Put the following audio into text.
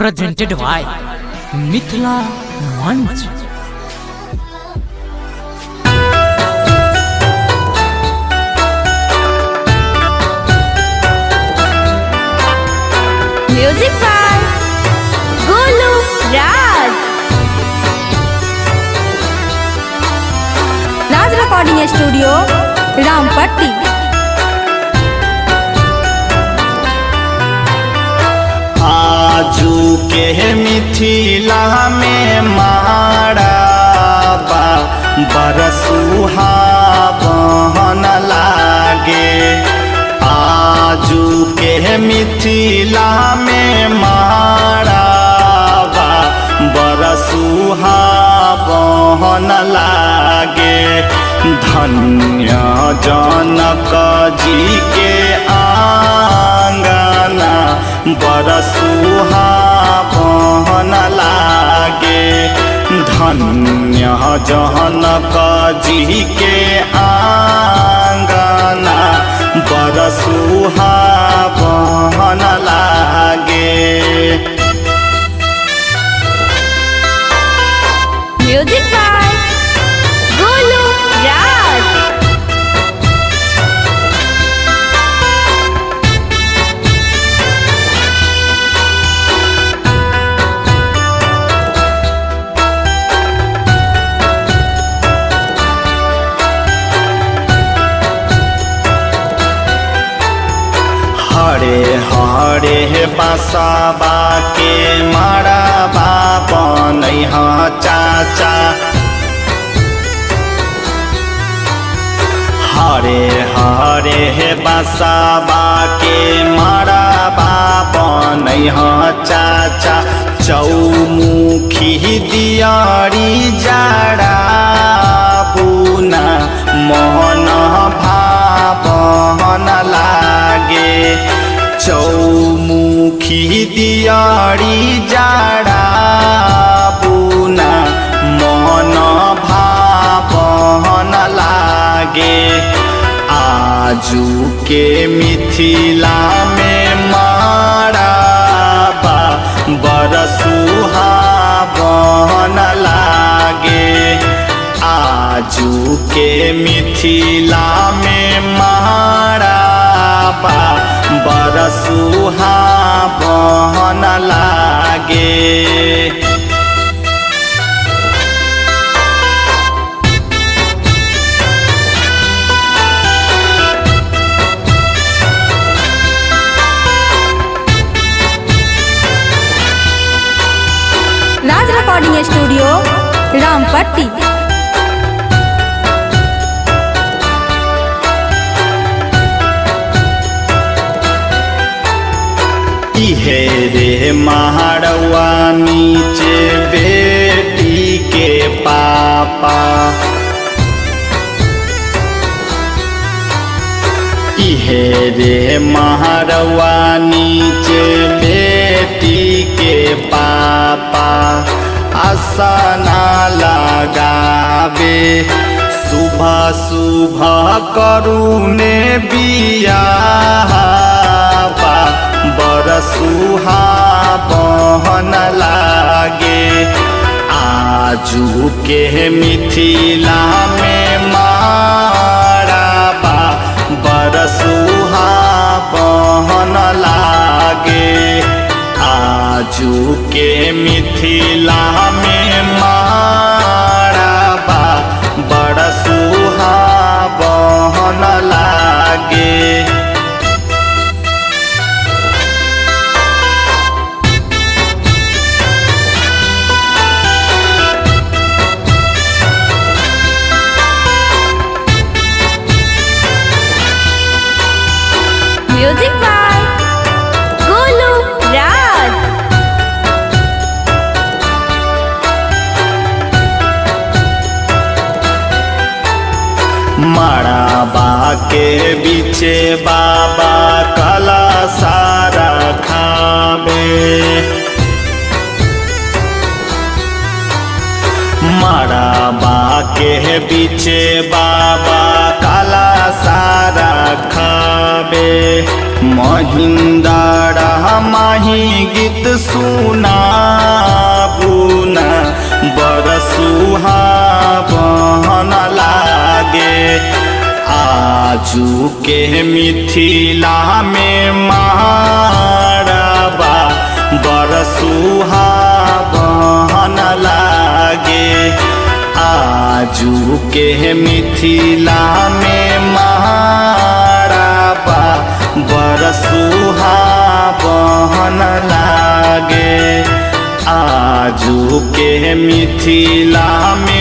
presented by Mithila Manch. Music by Golu Raj. Raj Recording Studio, Rampatti. आजू के मिथिला में मारा बा बरसुहावन लागे। आजू के मिथिला में मारा बा बरसुहावन लागे। धन्य जनक जी के आंगना बरसुहावन लागे। धन्य जनक जी के आंगना बरसुहावन लागे। Music by Golu Raj. Hare Hare बसबा के मरबा बनैह चाचा। हरे हरे बसबा के मरबा बनैह चाचा। चौमुखी दियारी जाड़ा बुना मोहन भावन लागे। चौमुखी दियारी जाड़ा बुना मोहन भावन लागे। आजू के मिथिला में मारा बा बरसुहावन लागे। आजू के मिथिला में मारा बा बरसुहावन लागे। Raj Recording Studio, Rampatti. इहे रे महारवा नीचे बेटी के पापा। इहे रे महारवा नीचे बेटी के पापा। आसना लगावे सुबह सुबह करुने बियाह बा बरसुहावन लागे। आजू के मिथिला में मारा बा बरसुहावन लागे। आजू के मिथिला में मारा बा बरसुहावन लागे। Music by Golu Raj. मड़ाबा के बीचे बाबा कला सारा खाबे। मड़ाबा के बीचे बाबा कला सारा खाबे। महिंद्रा माही गीत सुना बुना बड़ सुहावन लागे। आजू के मिथिला में मारबा बड़ सुहावन लागे। आजू के मिथिला में मारबा बड़ सुहावन लागे। आजू के मिथिला में